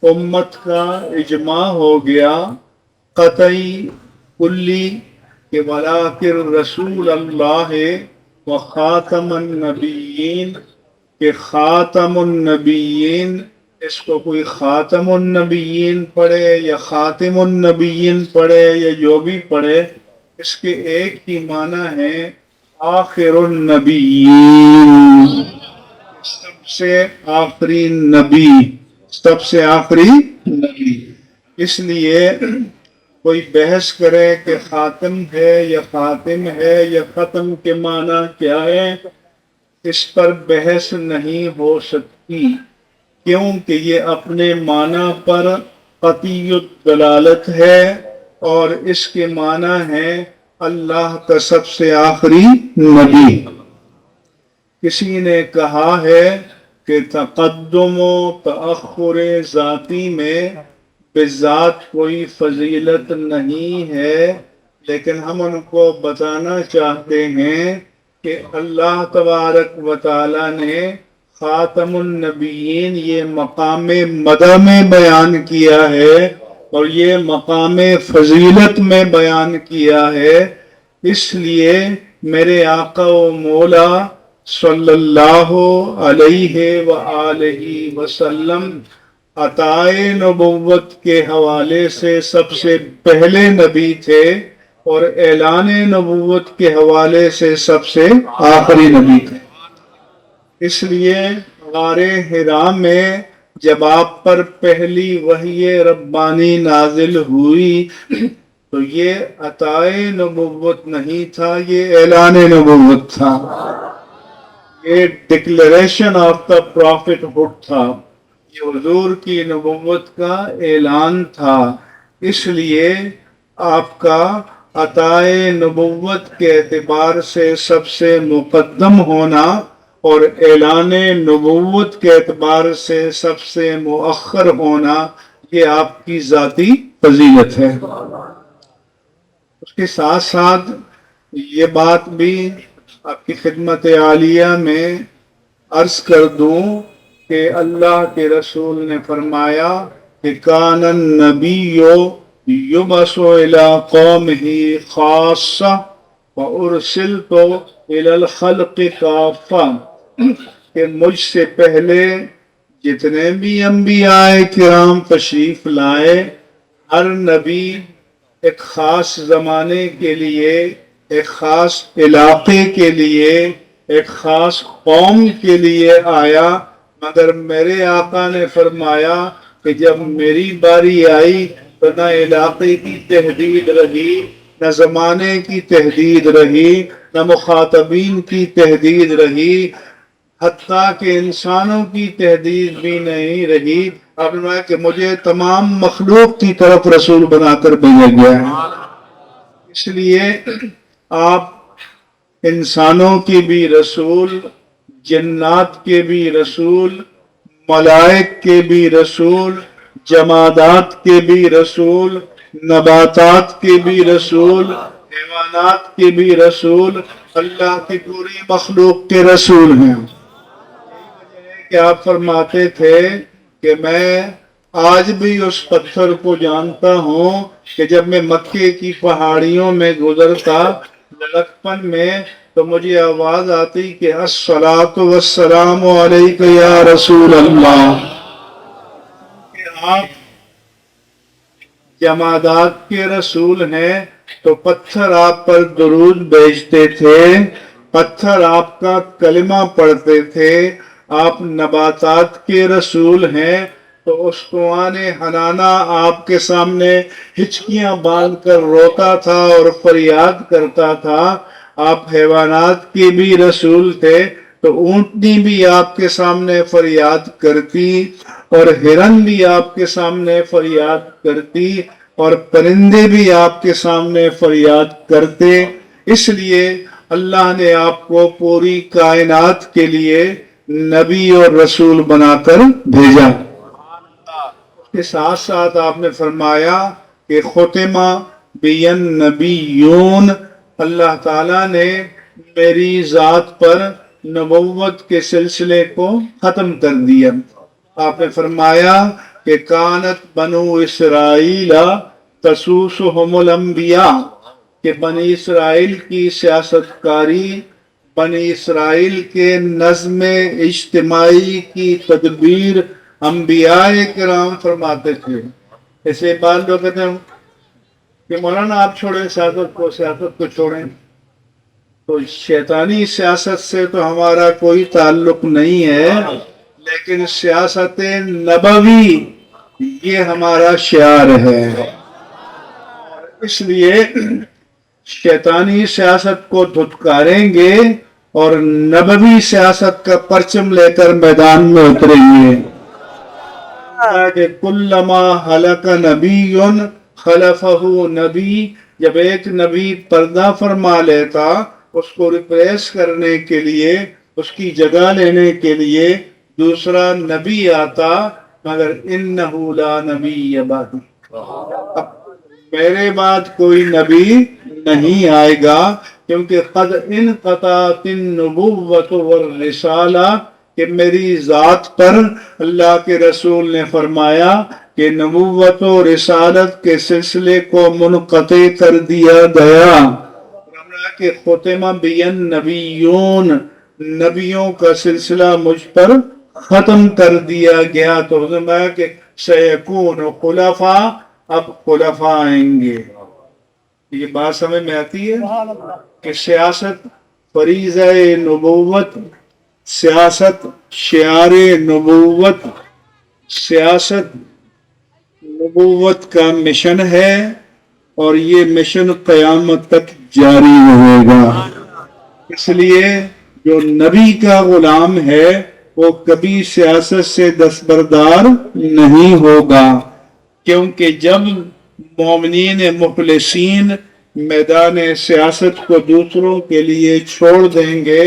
امت کا اجماع ہو گیا قطعی کلی کہ ولاکن رسول اللہ و خاتم النبیین، کہ خاتم النبیین اس کو کوئی خاتم النبیین پڑھے یا خاتم النبیین پڑھے یا جو بھی پڑھے، اس کے ایک ہی معنی ہے آخر النبیین، سب سے آخری نبی، سب سے آخری نبی۔ اس لیے کوئی بحث کرے کہ خاتم ہے یا خاتم ہے یا ختم کے معنی کیا ہے، اس پر بحث نہیں ہو سکتی، کیونکہ یہ اپنے معنی پر قطعی دلالت ہے، اور اس کے معنی ہے اللہ کا سب سے آخری نبی۔ کسی نے کہا ہے کہ تقدم و تأخر ذاتی میں بذات کوئی فضیلت نہیں ہے، لیکن ہم ان کو بتانا چاہتے ہیں کہ اللہ تبارک و تعالی نے خاتم النبیین یہ مقام مدح میں بیان کیا ہے اور یہ مقام فضیلت میں بیان کیا ہے۔ اس لیے میرے آقا و مولا صلی اللہ علیہ وآلہ وسلم عطائے نبوت کے حوالے سے سب سے پہلے نبی تھے، اور اعلان نبوت کے حوالے سے سب سے آخری نبی تھے۔ اس لیے غار حرا میں جب آپ پر پہلی وحی ربانی نازل ہوئی تو یہ عطائے نبوت نہیں تھا، یہ اعلان نبوت تھا، یہ declaration of the prophethood تھا، یہ حضور کی نبوت کا اعلان تھا۔ اس لیے آپ کا عطائے نبوت کے اعتبار سے سب سے مقدم ہونا اور اعلان نبوت کے اعتبار سے سب سے مؤخر ہونا، یہ آپ کی ذاتی فضیلت ہے۔ اس کے ساتھ ساتھ یہ بات بھی آپ کی خدمت عالیہ میں عرض کر دوں کہ اللہ کے رسول نے فرمایا کہ کان النبی یبعث الی قومہ خاصہ وارسلت الی الخلق کافہ، کہ مجھ سے پہلے جتنے بھی انبیاء کرام تشریف لائے، ہر نبی ایک خاص زمانے کے لیے، ایک خاص علاقے کے لیے، ایک خاص قوم کے لیے آیا، مگر میرے آقا نے فرمایا کہ جب میری باری آئی تو نہ علاقے کی تحدید رہی، نہ زمانے کی تحدید رہی، نہ مخاطبین کی تحدید رہی، حتیٰ کہ انسانوں کی تحدید بھی نہیں رہی۔ آپ نے فرمایا کہ مجھے تمام مخلوق کی طرف رسول بنا کر بھیجا گیا ہے۔ اس لیے آپ انسانوں کی بھی رسول، جنات کے بھی رسول، ملائک کے بھی رسول، جمادات کے بھی رسول، نباتات کے بھی رسول، حیوانات کے بھی رسول، اللہ کی پوری مخلوق کے رسول ہیں۔ یہی وجہ ہے کہ آپ فرماتے تھے کہ میں آج بھی اس پتھر کو جانتا ہوں کہ جب میں مکے کی پہاڑیوں میں گزرتا لڑکپن میں تو مجھے آواز آتی کہ الصلاۃ والسلام علیک یا رسول اللہ، کہ آپ جمادات کے رسول ہیں تو پتھر آپ پر درود بھیجتے تھے، پتھر آپ کا کلمہ پڑھتے تھے۔ آپ نباتات کے رسول ہیں تو اسطوان حنانہ آپ کے سامنے ہچکیاں باندھ کر روتا تھا اور فریاد کرتا تھا۔ آپ حیوانات کے بھی رسول تھے تو اونٹنی بھی آپ کے سامنے فریاد کرتی، اور ہرن بھی آپ کے سامنے فریاد کرتی، اور پرندے بھی آپ کے سامنے فریاد کرتے۔ اس لیے اللہ نے آپ کو پوری کائنات کے لیے نبی اور رسول بنا کر بھیجا۔ اس کے ساتھ ساتھ آپ نے فرمایا کہ ختمہ بی النبیون، اللہ تعالیٰ نے میری ذات پر نبوت کے سلسلے کو ختم کر دیا۔ آپ نے فرمایا کہ کانت بنو اسرائیل تسوسہم الانبیاء، کہ بنی اسرائیل کی سیاست کاری، بنی اسرائیل کے نظم اجتماعی کی تدبیر انبیاء کرام فرماتے تھے۔ ایسے بعض لوگ کہتے ہیں کہ مولانا آپ چھوڑیں سیاست کو چھوڑیں، تو شیطانی سیاست سے تو ہمارا کوئی تعلق نہیں ہے، لیکن سیاست نبوی یہ ہمارا شعار ہے۔ اس لیے شیطانی سیاست کو دھتکاریں گے اور نبوی سیاست کا پرچم لے کر میدان میں اتریں گے۔ کہ کلما ہلک نبی خلفہ نبی، جب ایک نبی پردہ فرما لیتا اس کو ریپلیس کرنے کے لیے، اس کی جگہ لینے کے لیے دوسرا نبی آتا، مگر انہ لا نبی بعدی، اب میرے بعد کوئی نبی نہیں آئے گا، کیونکہ قد انقطعت النبوۃ والرسالہ، کہ میری ذات پر اللہ کے رسول نے فرمایا کہ نبوت و رسالت کے سلسلے کو منقطع کر دیا گیا، کہ ختم بی النبیون، نبیوں کا سلسلہ مجھ پر ختم کر دیا گیا۔ تو فرمایا کہ سیکون خلفاء، اب خلفاء آئیں گے۔ یہ بات سمجھ میں آتی ہے کہ سیاست فریضہ نبوت، سیاست شعار نبوت، سیاست نبوت کا مشن ہے، اور یہ مشن قیامت تک جاری رہے گا۔ اس لیے جو نبی کا غلام ہے وہ کبھی سیاست سے دستبردار نہیں ہوگا، کیونکہ جب مومنین مخلصین میدان سیاست کو دوسروں کے لیے چھوڑ دیں گے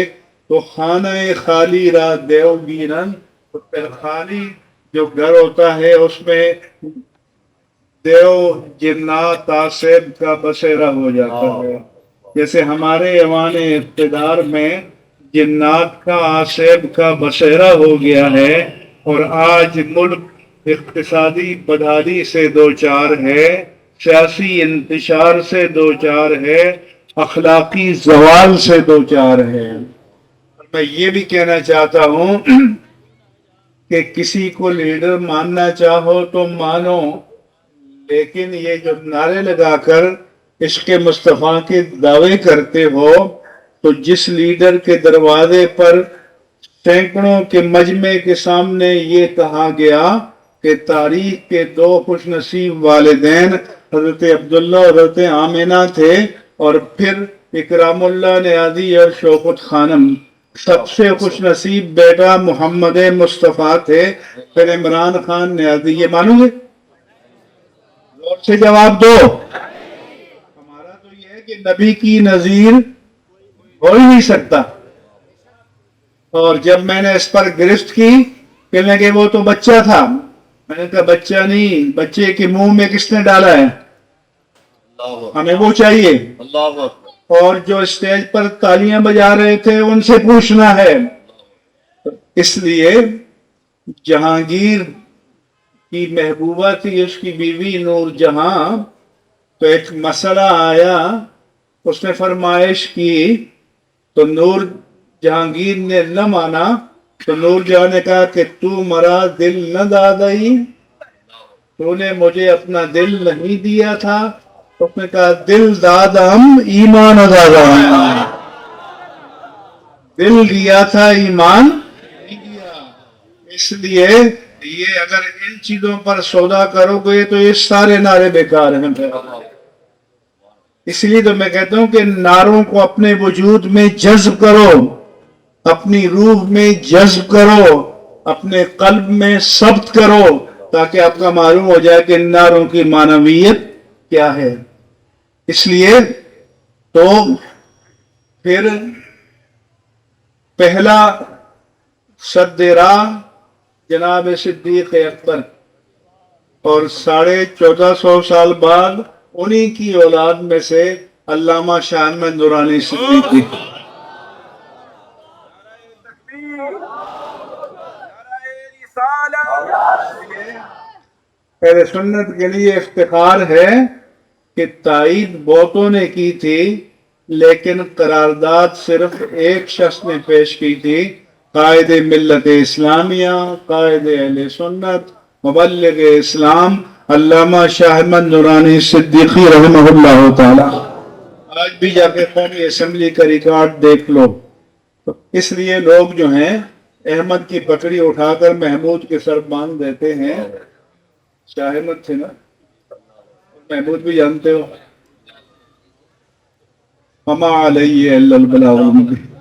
تو خانہ خالی را دیو گیرن، تو پھر خالی جو گھر ہوتا ہے اس میں دیو جنات آصب کا بسیرا ہو جاتا ہے۔ جیسے ہمارے ایوان اقتدار میں جنات کا آصب کا بسیرا ہو گیا ہے، اور آج ملک اقتصادی بدحالی سے دوچار ہے، سیاسی انتشار سے دوچار ہے، اخلاقی زوال سے دوچار ہے۔ میں یہ بھی کہنا چاہتا ہوں کہ کسی کو لیڈر ماننا چاہو تو مانو، لیکن یہ جو نعرے لگا کر عشق مصطفیٰ کے دعوے کرتے ہو، تو جس لیڈر کے دروازے پر سینکڑوں کے مجمع کے سامنے یہ کہا گیا کہ تاریخ کے دو خوش نصیب والدین حضرت عبداللہ اور حضرت آمینہ تھے، اور پھر اکرام اللہ نیازی اور شوکت خانم، سب سے خوش نصیب بیٹا محمد مصطفیٰ تھے، پھر عمران خان نیازی، یہ مانو گے؟ زور سے جواب دو۔ ہمارا تو یہ ہے کہ نبی کی نظیر ہو ہی نہیں سکتا۔ اور جب میں نے اس پر گرفت کی، کہنے کہ وہ تو بچہ تھا، میں نے کہا بچہ نہیں، بچے کے منہ میں کس نے ڈالا ہے؟ ہمیں وہ چاہیے۔ اور جو اسٹیج پر تالیاں بجا رہے تھے ان سے پوچھنا ہے۔ اس لیے جہانگیر کی محبوبہ تھی اس کی بیوی نور جہاں، تو ایک مسئلہ آیا، اس نے فرمائش کی تو نور جہانگیر نے نہ مانا، تو نور جہاں نے کہا کہ تو مرا دل نہ دادئی، تو نے مجھے اپنا دل نہیں دیا تھا، تو اس نے کہا دل دادم ایمان دادا، دل دیا تھا ایمان نہیں دیا۔ اس لیے یہ اگر ان چیزوں پر سودا کرو گے تو یہ سارے نعرے بیکار ہیں۔ اس لیے تو میں کہتا ہوں کہ نعروں کو اپنے وجود میں جذب کرو، اپنی روح میں جذب کرو، اپنے قلب میں ثبت کرو، تاکہ آپ کا معلوم ہو جائے کہ ان نعروں کی معنویت کیا ہے۔ اس لیے تو پھر پہلا سد راہ جناب صدیق اکبر، اور 1450 سال بعد انہی کی اولاد میں سے علامہ شاہ احمد نورانی صدیقی۔ اہل سنت کے لیے افتخار ہے کہ تائید بہتوں نے کی تھی لیکن قرارداد صرف ایک شخص نے پیش کی تھی، قائد ملت اسلامیہ، قائد اہل سنت، مبلغ اسلام، علامہ شاہ احمد نورانی صدیقی رحمہ اللہ تعالی۔ آج بھی جا کے قومی اسمبلی کا ریکارڈ دیکھ لو، تو اس لیے لوگ جو ہیں احمد کی پکڑی اٹھا کر محمود کے سر باندھ دیتے ہیں۔ شاہ احمد تھے نا، محمود بھی جانتے ہو۔ وما علیہ الا البلاغ المبین۔